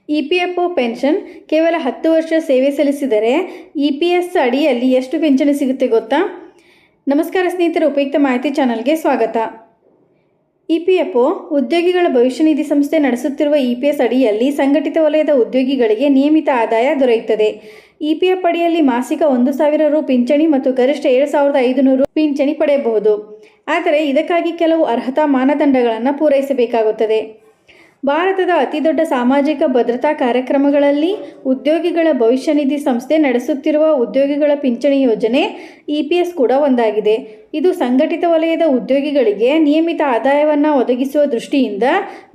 EPFO pension ಕೇವಲ 10 ವರ್ಷ ಸೇವೆ ಸಲ್ಲಿಸಿದರೆ ಇಪಿಎಸ್ ಅಡಿಯಲ್ಲಿ ಎಷ್ಟು ಪಿಂಚಣಿ ಸಿಗುತ್ತೆ ಗೊತ್ತಾ? ನಮಸ್ಕಾರ ಸ್ನೇಹಿತರೆ, ಉಪಯುಕ್ತ ಮಾಹಿತಿ ಚಾನಲ್ಗೆ ಸ್ವಾಗತ. ಇಪಿಎಫ್ಒ ಉದ್ಯೋಗಿಗಳ ಭವಿಷ್ಯ ನಿಧಿ ಸಂಸ್ಥೆ ನಡೆಸುತ್ತಿರುವ ಇಪಿಎಸ್ ಅಡಿಯಲ್ಲಿ ಸಂಘಟಿತ ವಲಯದ ಉದ್ಯೋಗಿಗಳಿಗೆ ನಿಯಮಿತ ಆದಾಯ ದೊರೆಯುತ್ತದೆ. ಇಪಿಎಫ್ ಅಡಿಯಲ್ಲಿ ಮಾಸಿಕ 1,000 ರು ಪಿಂಚಣಿ ಮತ್ತು ಗರಿಷ್ಠ 7,500 ಪಿಂಚಣಿ ಪಡೆಯಬಹುದು. ಆದರೆ ಇದಕ್ಕಾಗಿ ಕೆಲವು ಅರ್ಹತಾ ಮಾನದಂಡಗಳನ್ನು ಪೂರೈಸಬೇಕಾಗುತ್ತದೆ. ಭಾರತದ ಅತಿದೊಡ್ಡ ಸಾಮಾಜಿಕ ಭದ್ರತಾ ಕಾರ್ಯಕ್ರಮಗಳಲ್ಲಿ ಉದ್ಯೋಗಿಗಳ ಭವಿಷ್ಯ ನಿಧಿ ಸಂಸ್ಥೆ ನಡೆಸುತ್ತಿರುವ ಉದ್ಯೋಗಿಗಳ ಪಿಂಚಣಿ ಯೋಜನೆ ಇಪಿಎಸ್ ಕೂಡ ಒಂದಾಗಿದೆ. ಇದು ಸಂಘಟಿತ ವಲಯದ ಉದ್ಯೋಗಿಗಳಿಗೆ ನಿಯಮಿತ ಆದಾಯವನ್ನು ಒದಗಿಸುವ ದೃಷ್ಟಿಯಿಂದ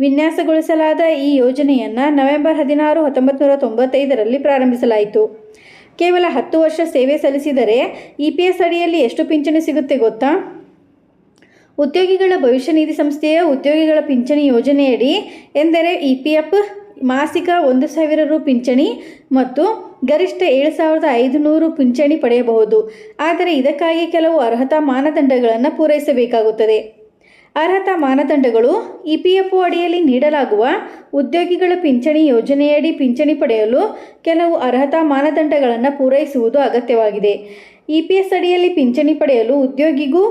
ವಿನ್ಯಾಸಗೊಳಿಸಲಾದ ಈ ಯೋಜನೆಯನ್ನು ನವೆಂಬರ್ 16, 1995ರಲ್ಲಿ ಪ್ರಾರಂಭಿಸಲಾಯಿತು. ಕೇವಲ 10 ವರ್ಷ ಸೇವೆ ಸಲ್ಲಿಸಿದರೆ ಇಪಿಎಸ್ ಅಡಿಯಲ್ಲಿ ಎಷ್ಟು ಪಿಂಚಣಿ ಸಿಗುತ್ತೆ ಗೊತ್ತಾ? ಉದ್ಯೋಗಿಗಳ ಭವಿಷ್ಯ ನಿಧಿ ಸಂಸ್ಥೆಯ ಉದ್ಯೋಗಿಗಳ ಪಿಂಚಣಿ ಯೋಜನೆಯಡಿ ಎಂದರೆ ಇಪಿಎಫ್ ಮಾಸಿಕ 1,000 ರು ಪಿಂಚಣಿ ಮತ್ತು ಗರಿಷ್ಠ 7,500 ಪಿಂಚಣಿ ಪಡೆಯಬಹುದು. ಆದರೆ ಇದಕ್ಕಾಗಿ ಕೆಲವು ಅರ್ಹತಾ ಮಾನದಂಡಗಳನ್ನು ಪೂರೈಸಬೇಕಾಗುತ್ತದೆ. ಅರ್ಹತಾ ಮಾನದಂಡಗಳು: ಇಪಿಎಫ್ಒ ಅಡಿಯಲ್ಲಿ ನೀಡಲಾಗುವ ಉದ್ಯೋಗಿಗಳ ಪಿಂಚಣಿ ಯೋಜನೆಯಡಿ ಪಿಂಚಣಿ ಪಡೆಯಲು ಕೆಲವು ಅರ್ಹತಾ ಮಾನದಂಡಗಳನ್ನು ಪೂರೈಸುವುದು ಅಗತ್ಯವಾಗಿದೆ. ಇಪಿಎಸ್ ಅಡಿಯಲ್ಲಿ ಪಿಂಚಣಿ ಪಡೆಯಲು ಉದ್ಯೋಗಿಗೂ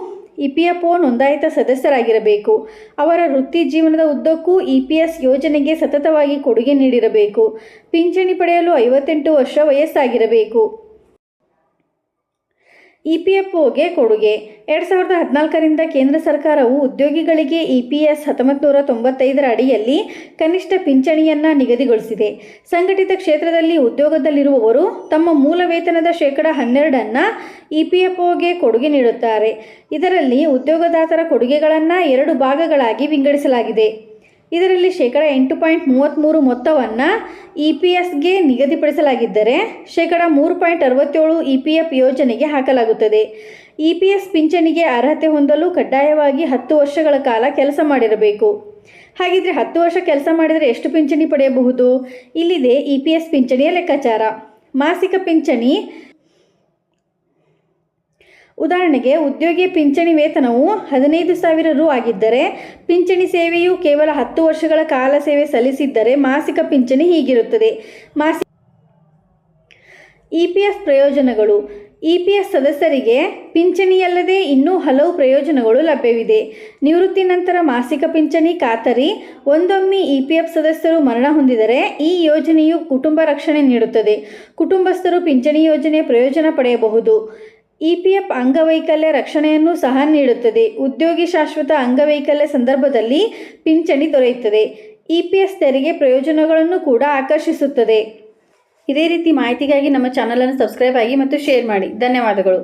ಇಪಿಎಫ್ಒ ನೋಂದಾಯಿತ ಸದಸ್ಯರಾಗಿರಬೇಕು. ಅವರ ವೃತ್ತಿ ಜೀವನದ ಉದ್ದಕ್ಕೂ ಇಪಿಎಸ್ ಯೋಜನೆಗೆ ಸತತವಾಗಿ ಕೊಡುಗೆ ನೀಡಿರಬೇಕು. ಪಿಂಚಣಿ ಪಡೆಯಲು 58 ವರ್ಷ ವಯಸ್ಸಾಗಿರಬೇಕು. ಇಪಿಎಫ್ಒಗೆ ಕೊಡುಗೆ: 2014ರಿಂದ ಕೇಂದ್ರ ಸರ್ಕಾರವು ಉದ್ಯೋಗಿಗಳಿಗೆ ಇಪಿಎಸ್ 1995ರ ಅಡಿಯಲ್ಲಿ ಕನಿಷ್ಠ ಪಿಂಚಣಿಯನ್ನು ನಿಗದಿಗೊಳಿಸಿದೆ. ಸಂಘಟಿತ ಕ್ಷೇತ್ರದಲ್ಲಿ ಉದ್ಯೋಗದಲ್ಲಿರುವವರು ತಮ್ಮ ಮೂಲ ವೇತನದ 12% ಇಪಿಎಫ್ಒಗೆ ಕೊಡುಗೆ ನೀಡುತ್ತಾರೆ. ಇದರಲ್ಲಿ ಉದ್ಯೋಗದಾತರ ಕೊಡುಗೆಗಳನ್ನು 2 ಭಾಗಗಳಾಗಿ ವಿಂಗಡಿಸಲಾಗಿದೆ. ಇದರಲ್ಲಿ 8.33% ಮೊತ್ತವನ್ನು ಇಪಿಎಸ್ಗೆ ನಿಗದಿಪಡಿಸಲಾಗಿದ್ದರೆ 3.67% ಇಪಿಎಫ್ ಯೋಜನೆಗೆ ಹಾಕಲಾಗುತ್ತದೆ. ಇಪಿಎಸ್ ಪಿಂಚಣಿಗೆ ಅರ್ಹತೆ ಹೊಂದಲು ಕಡ್ಡಾಯವಾಗಿ 10 ವರ್ಷಗಳ ಕಾಲ ಕೆಲಸ ಮಾಡಿರಬೇಕು. ಹಾಗಿದ್ರೆ 10 ವರ್ಷ ಕೆಲಸ ಮಾಡಿದರೆ ಎಷ್ಟು ಪಿಂಚಣಿ ಪಡೆಯಬಹುದು? ಇಲ್ಲಿದೆ ಇಪಿಎಸ್ ಪಿಂಚಣಿಯ ಲೆಕ್ಕಾಚಾರ. ಮಾಸಿಕ ಪಿಂಚಣಿ: ಉದಾಹರಣೆಗೆ, ಉದ್ಯೋಗಿಯ ಪಿಂಚಣಿ ವೇತನವು 15,000 ರು ಆಗಿದ್ದರೆ ಪಿಂಚಣಿ ಸೇವೆಯು ಕೇವಲ 10 ವರ್ಷಗಳ ಕಾಲ ಸೇವೆ ಸಲ್ಲಿಸಿದ್ದರೆ ಮಾಸಿಕ ಪಿಂಚಣಿ ಹೀಗಿರುತ್ತದೆ. ಇಪಿಎಫ್ ಪ್ರಯೋಜನಗಳು: ಇಪಿಎಸ್ ಸದಸ್ಯರಿಗೆ ಪಿಂಚಣಿಯಲ್ಲದೆ ಇನ್ನೂ ಹಲವು ಪ್ರಯೋಜನಗಳು ಲಭ್ಯವಿದೆ. ನಿವೃತ್ತಿ ನಂತರ ಮಾಸಿಕ ಪಿಂಚಣಿ ಖಾತರಿ: ಒಂದೊಮ್ಮೆ ಇಪಿಎಫ್ ಸದಸ್ಯರು ಮರಣ ಹೊಂದಿದರೆ ಈ ಯೋಜನೆಯು ಕುಟುಂಬ ರಕ್ಷಣೆ ನೀಡುತ್ತದೆ. ಕುಟುಂಬಸ್ಥರು ಪಿಂಚಣಿ ಯೋಜನೆಯ ಪ್ರಯೋಜನ ಪಡೆಯಬಹುದು. ಇಪಿಎಫ್ ಅಂಗವೈಕಲ್ಯ ರಕ್ಷಣೆಯನ್ನು ಸಹ ನೀಡುತ್ತದೆ. ಉದ್ಯೋಗಿ ಶಾಶ್ವತ ಅಂಗವೈಕಲ್ಯ ಸಂದರ್ಭದಲ್ಲಿ ಪಿಂಚಣಿ ದೊರೆಯುತ್ತದೆ. ಇಪಿಎಸ್ ತೆರಿಗೆ ಪ್ರಯೋಜನಗಳನ್ನು ಕೂಡ ಆಕರ್ಷಿಸುತ್ತದೆ. ಇದೇ ರೀತಿ ಮಾಹಿತಿಗಾಗಿ ನಮ್ಮ ಚಾನಲನ್ನು ಸಬ್ಸ್ಕ್ರೈಬ್ ಆಗಿ ಮತ್ತು ಶೇರ್ ಮಾಡಿ. ಧನ್ಯವಾದಗಳು.